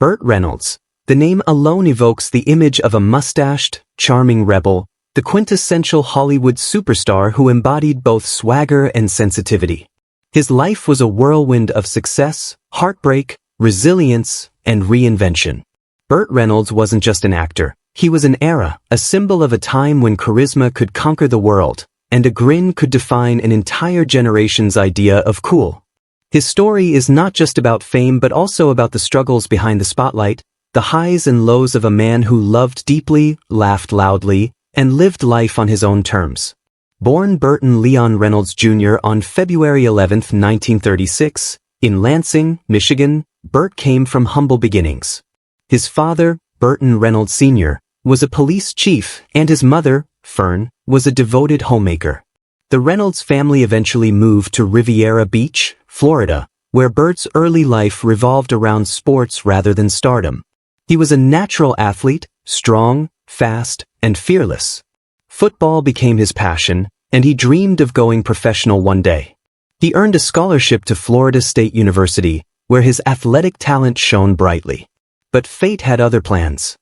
Burt Reynolds. The name alone evokes the image of a mustached, charming rebel, the quintessential Hollywood superstar who embodied both swagger and sensitivity. His life was a whirlwind of success, heartbreak, resilience, and reinvention. Burt Reynolds wasn't just an actor. He was an era, a symbol of a time when charisma could conquer the world, and a grin could define an entire generation's idea of cool. His story is not just about fame but also about the struggles behind the spotlight, the highs and lows of a man who loved deeply, laughed loudly, and lived life on his own terms. Born Burton Leon Reynolds Jr. on February 11, 1936, in Lansing, Michigan, Burt came from humble beginnings. His father, Burton Reynolds Sr., was a police chief, and his mother, Fern, was a devoted homemaker. The Reynolds family eventually moved to Riviera Beach, Florida, where Burt's early life revolved around sports rather than stardom. He was a natural athlete, strong, fast, and fearless. Football became his passion, and he dreamed of going professional one day. He earned a scholarship to Florida State University, where his athletic talent shone brightly. But fate had other plans.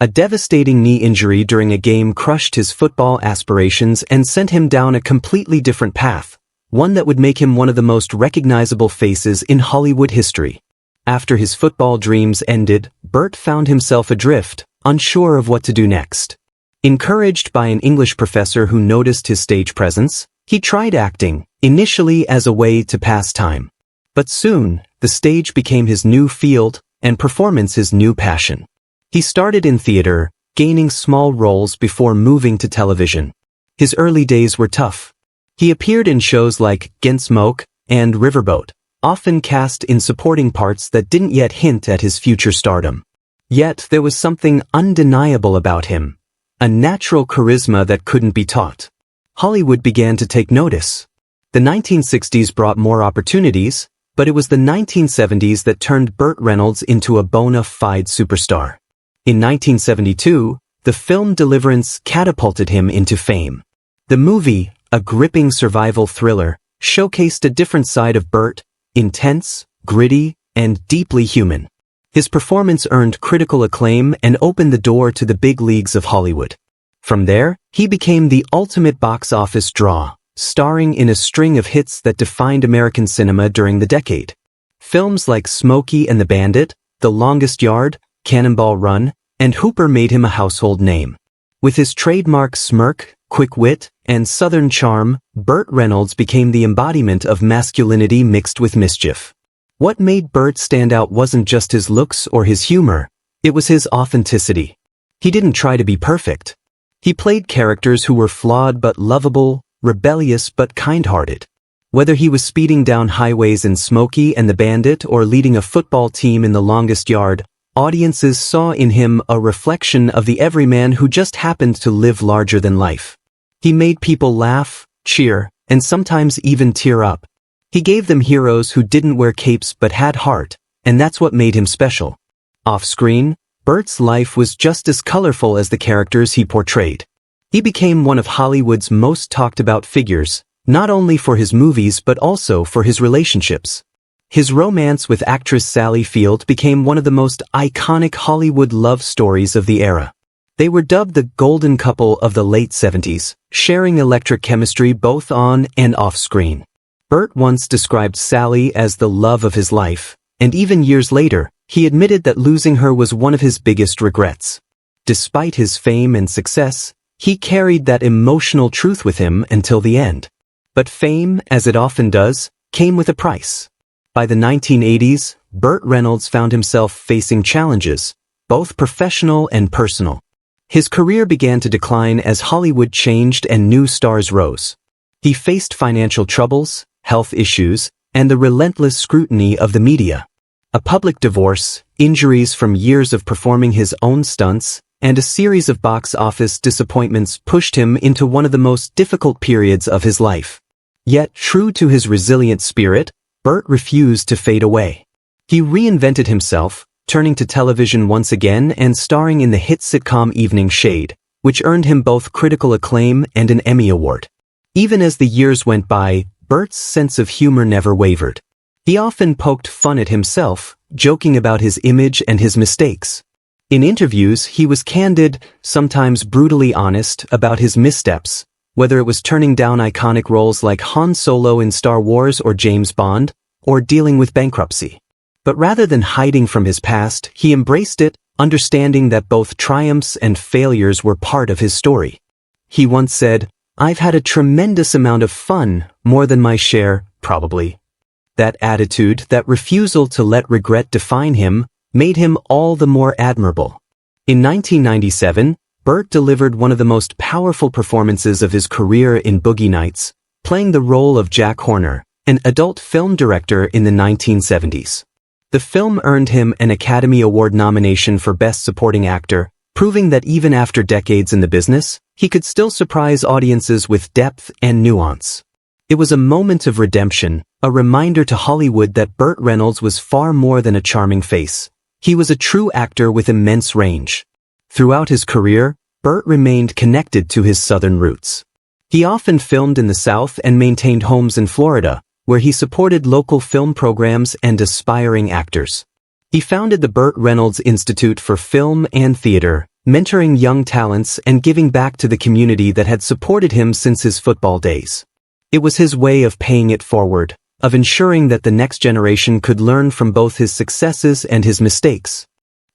A devastating knee injury during a game crushed his football aspirations and sent him down a completely different path, one that would make him one of the most recognizable faces in Hollywood history. After his football dreams ended, Burt found himself adrift, unsure of what to do next. Encouraged by an English professor who noticed his stage presence, he tried acting, initially as a way to pass time. But soon, the stage became his new field, and performance his new passion. He started in theater, gaining small roles before moving to television. His early days were tough. He appeared in shows like Gunsmoke and Riverboat, often cast in supporting parts that didn't yet hint at his future stardom. Yet there was something undeniable about him, a natural charisma that couldn't be taught. Hollywood began to take notice. The 1960s brought more opportunities, but it was the 1970s that turned Burt Reynolds into a bona fide superstar. In 1972, the film Deliverance catapulted him into fame. The movie, a gripping survival thriller, showcased a different side of Burt, intense, gritty, and deeply human. His performance earned critical acclaim and opened the door to the big leagues of Hollywood. From there, he became the ultimate box office draw, starring in a string of hits that defined American cinema during the decade. Films like Smokey and the Bandit, The Longest Yard, Cannonball Run, and Hooper made him a household name. With his trademark smirk, quick wit, and southern charm, Burt Reynolds became the embodiment of masculinity mixed with mischief. What made Burt stand out wasn't just his looks or his humor, it was his authenticity. He didn't try to be perfect. He played characters who were flawed but lovable, rebellious but kind-hearted. Whether he was speeding down highways in Smokey and the Bandit or leading a football team in The Longest Yard, audiences saw in him a reflection of the everyman who just happened to live larger than life. He made people laugh, cheer, and sometimes even tear up. He gave them heroes who didn't wear capes but had heart, and that's what made him special. Off-screen, Burt's life was just as colorful as the characters he portrayed. He became one of Hollywood's most talked-about figures, not only for his movies but also for his relationships. His romance with actress Sally Field became one of the most iconic Hollywood love stories of the era. They were dubbed the golden couple of the late 70s, sharing electric chemistry both on and off-screen. Burt once described Sally as the love of his life, and even years later, he admitted that losing her was one of his biggest regrets. Despite his fame and success, he carried that emotional truth with him until the end. But fame, as it often does, came with a price. By the 1980s, Burt Reynolds found himself facing challenges, both professional and personal. His career began to decline as Hollywood changed and new stars rose. He faced financial troubles, health issues, and the relentless scrutiny of the media. A public divorce, injuries from years of performing his own stunts, and a series of box office disappointments pushed him into one of the most difficult periods of his life. Yet, true to his resilient spirit, Burt refused to fade away. He reinvented himself, turning to television once again and starring in the hit sitcom Evening Shade, which earned him both critical acclaim and an Emmy Award. Even as the years went by, Burt's sense of humor never wavered. He often poked fun at himself, joking about his image and his mistakes. In interviews, he was candid, sometimes brutally honest, about his missteps, whether it was turning down iconic roles like Han Solo in Star Wars or James Bond, or dealing with bankruptcy. But rather than hiding from his past, he embraced it, understanding that both triumphs and failures were part of his story. He once said, "I've had a tremendous amount of fun, more than my share, probably." That attitude, that refusal to let regret define him, made him all the more admirable. In 1997, Burt delivered one of the most powerful performances of his career in Boogie Nights, playing the role of Jack Horner, an adult film director in the 1970s. The film earned him an Academy Award nomination for Best Supporting Actor, proving that even after decades in the business, he could still surprise audiences with depth and nuance. It was a moment of redemption, a reminder to Hollywood that Burt Reynolds was far more than a charming face. He was a true actor with immense range. Throughout his career, Burt remained connected to his Southern roots. He often filmed in the South and maintained homes in Florida, where he supported local film programs and aspiring actors. He founded the Burt Reynolds Institute for Film and Theater, mentoring young talents and giving back to the community that had supported him since his football days. It was his way of paying it forward, of ensuring that the next generation could learn from both his successes and his mistakes.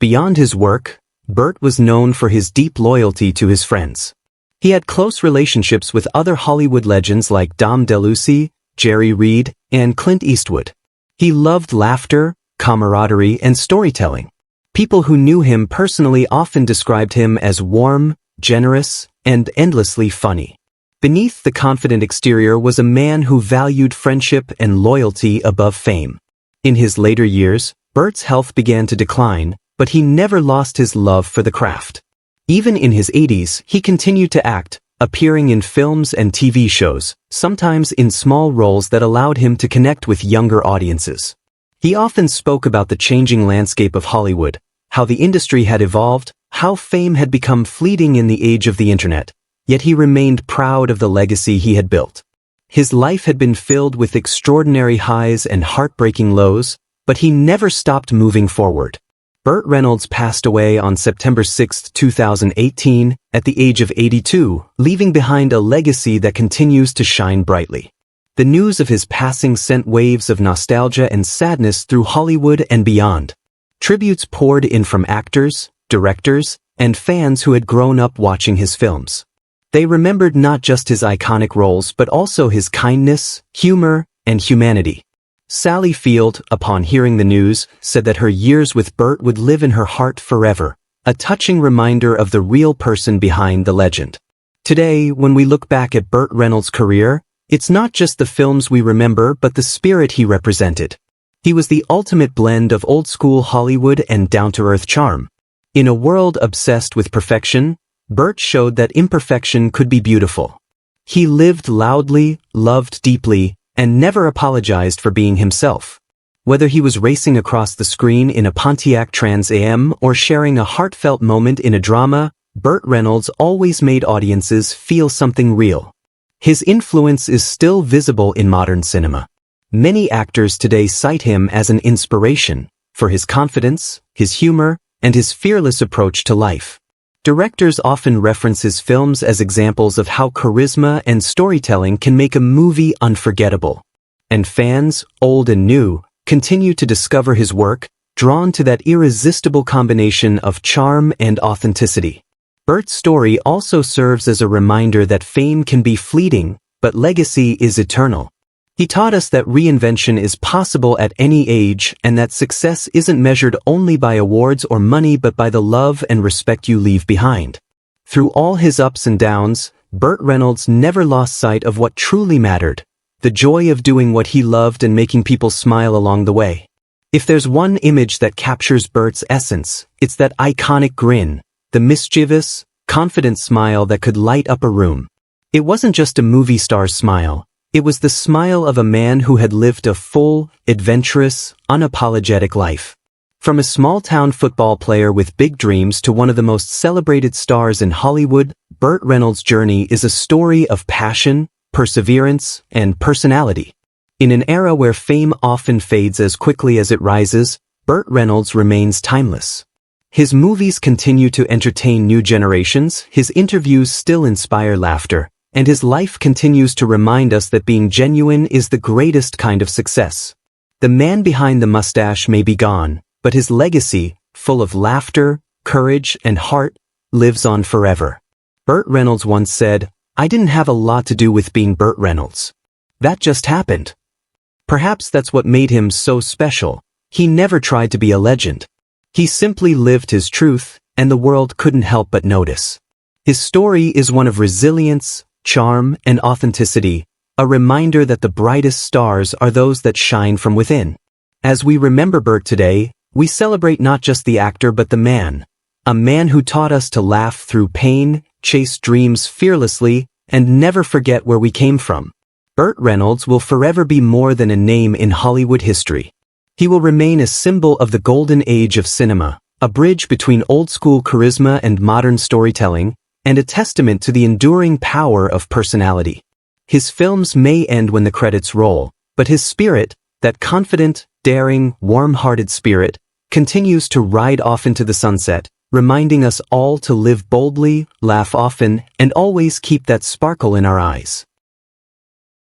Beyond his work, Burt was known for his deep loyalty to his friends. He had close relationships with other Hollywood legends like Dom DeLuise, Jerry Reed, and Clint Eastwood. He loved laughter, camaraderie, and storytelling. People who knew him personally often described him as warm, generous, and endlessly funny. Beneath the confident exterior was a man who valued friendship and loyalty above fame. In his later years, Burt's health began to decline, but he never lost his love for the craft. Even in his 80s, he continued to act, appearing in films and TV shows, sometimes in small roles that allowed him to connect with younger audiences. He often spoke about the changing landscape of Hollywood, how the industry had evolved, how fame had become fleeting in the age of the internet, yet he remained proud of the legacy he had built. His life had been filled with extraordinary highs and heartbreaking lows, but he never stopped moving forward. Burt Reynolds passed away on September 6, 2018, at the age of 82, leaving behind a legacy that continues to shine brightly. The news of his passing sent waves of nostalgia and sadness through Hollywood and beyond. Tributes poured in from actors, directors, and fans who had grown up watching his films. They remembered not just his iconic roles but also his kindness, humor, and humanity. Sally Field, upon hearing the news, said that her years with Burt would live in her heart forever, a touching reminder of the real person behind the legend. Today, when we look back at Burt Reynolds' career, it's not just the films we remember but the spirit he represented. He was the ultimate blend of old-school Hollywood and down-to-earth charm. In a world obsessed with perfection, Burt showed that imperfection could be beautiful. He lived loudly, loved deeply, and never apologized for being himself. Whether he was racing across the screen in a Pontiac Trans Am or sharing a heartfelt moment in a drama, Burt Reynolds always made audiences feel something real. His influence is still visible in modern cinema. Many actors today cite him as an inspiration for his confidence, his humor, and his fearless approach to life. Directors often reference his films as examples of how charisma and storytelling can make a movie unforgettable. And fans, old and new, continue to discover his work, drawn to that irresistible combination of charm and authenticity. Burt's story also serves as a reminder that fame can be fleeting, but legacy is eternal. He taught us that reinvention is possible at any age and that success isn't measured only by awards or money but by the love and respect you leave behind. Through all his ups and downs, Burt Reynolds never lost sight of what truly mattered, the joy of doing what he loved and making people smile along the way. If there's one image that captures Burt's essence, it's that iconic grin, the mischievous, confident smile that could light up a room. It wasn't just a movie star's smile. It was the smile of a man who had lived a full, adventurous, unapologetic life. From a small-town football player with big dreams to one of the most celebrated stars in Hollywood, Burt Reynolds' journey is a story of passion, perseverance, and personality. In an era where fame often fades as quickly as it rises, Burt Reynolds remains timeless. His movies continue to entertain new generations, his interviews still inspire laughter, and his life continues to remind us that being genuine is the greatest kind of success. The man behind the mustache may be gone, but his legacy, full of laughter, courage, and heart, lives on forever. Burt Reynolds once said, "I didn't have a lot to do with being Burt Reynolds. That just happened." Perhaps that's what made him so special. He never tried to be a legend. He simply lived his truth, and the world couldn't help but notice. His story is one of resilience, charm, and authenticity, a reminder that the brightest stars are those that shine from within. As we remember Burt today, we celebrate not just the actor but the man. A man who taught us to laugh through pain, chase dreams fearlessly, and never forget where we came from. Burt Reynolds will forever be more than a name in Hollywood history. He will remain a symbol of the golden age of cinema, a bridge between old-school charisma and modern storytelling, and a testament to the enduring power of personality. His films may end when the credits roll, but his spirit, that confident, daring, warm-hearted spirit, continues to ride off into the sunset, reminding us all to live boldly, laugh often, and always keep that sparkle in our eyes.